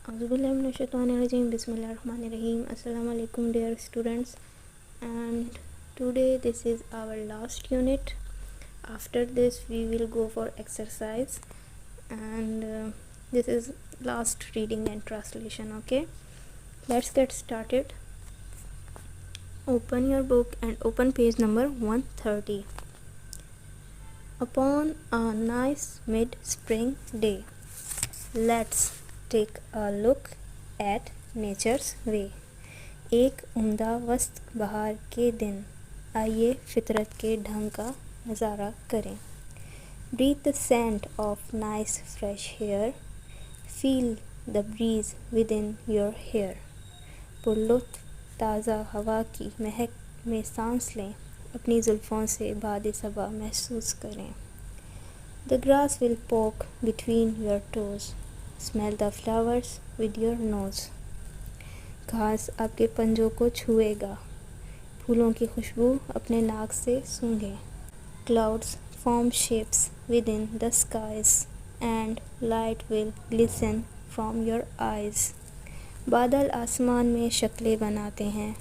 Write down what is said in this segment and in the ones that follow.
Auzubillahiminash-shaytanir-rajim. Bismillahir-rahmanir-rahim. Assalamu alaikum, dear students. And today this is our last unit. After this we will go for exercise, and this is last reading and translation. Okay, let's get started. Open your book and open page number 130. Upon a nice mid-spring day, let's take a look at nature's way. एक उम्दा वस्त बहार के दिन, आइए फितरत के ढंग का नज़ारा करें. Breathe the scent of nice fresh air. Feel the breeze within your hair. पुरलुत्फ़ ताज़ा हवा की महक में सांस लें, अपनी जुल्फ़ों से बादे सबा महसूस करें. The grass will poke between your toes. Smell the flowers with your nose. घास आपके पंजों को छुएगा, फूलों की खुशबू अपने नाक से सूंघें. Clouds form shapes within the skies and light will glisten from your eyes. बादल आसमान में शक्लें बनाते हैं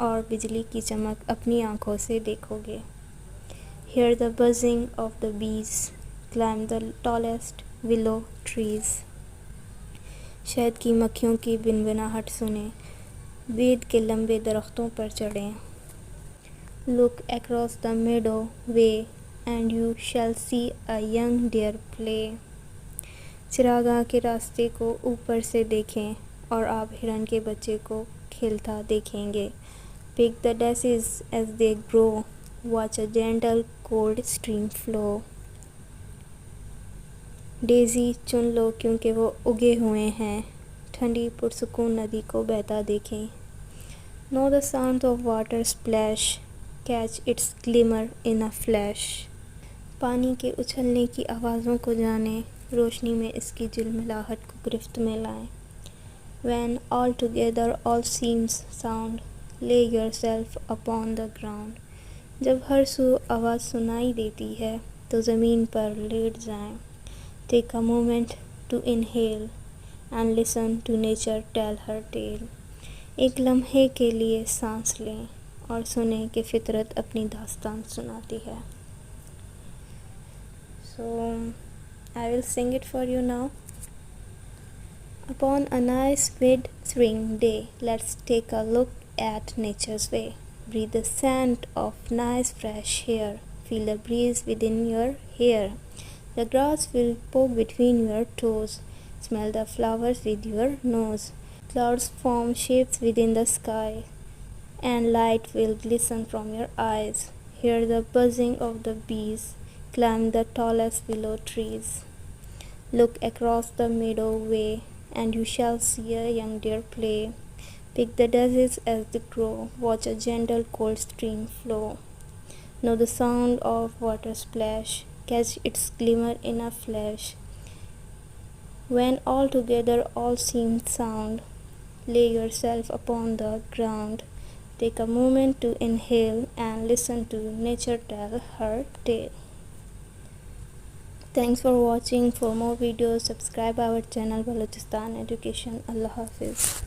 और बिजली की चमक अपनी आँखों से देखोगे. Hear the buzzing of the bees. Climb the tallest willow trees. शहद की मक्खियों की बिनबिनाहट सुने, बेद के लंबे दरख्तों पर चढ़ें. Look across the meadow way and you shall see a young deer play. चिरागाह के रास्ते को ऊपर से देखें और आप हिरन के बच्चे को खेलता देखेंगे. Pick the daisies as they grow. Watch a gentle cold stream flow. Daisy चुन लो क्योंकि वो उगे हुए हैं, ठंडी पुरसुकून नदी को बहता देखें. Know the sound of water splash. Catch its glimmer in a flash. पानी के उछलने की आवाज़ों को जानें, रोशनी में इसकी झिलमिलाहट को गिरफ्त में लाएं. When all together all seems sound, lay yourself upon the ground. जब हर सू आवाज़ सुनाई देती है तो ज़मीन पर लेट जाएं. Take a moment to inhale and listen to nature tell her tale. एक लम्हे के लिए सांस लें और सुनें कि फितरत अपनी दास्तान सुनाती है. So I will sing it for you now. Upon a nice mid-spring day, let's take a look at nature's way. Breathe the scent of nice fresh air. Feel the breeze within your hair. The grass will poke between your toes. Smell the flowers with your nose. Clouds form shapes within the sky, and light will glisten from your eyes. Hear the buzzing of the bees. Climb the tallest willow trees. Look across the meadow way, and you shall see a young deer play. Pick the daisies as they grow. Watch a gentle cold stream flow. Know the sound of water splash. Catch its glimmer in a flash. When all together all seem sound, lay yourself upon the ground. Take a moment to inhale and listen to nature tell her tale. Thanks for watching. For more videos, subscribe our channel Balochistan Education. Allah Hafiz.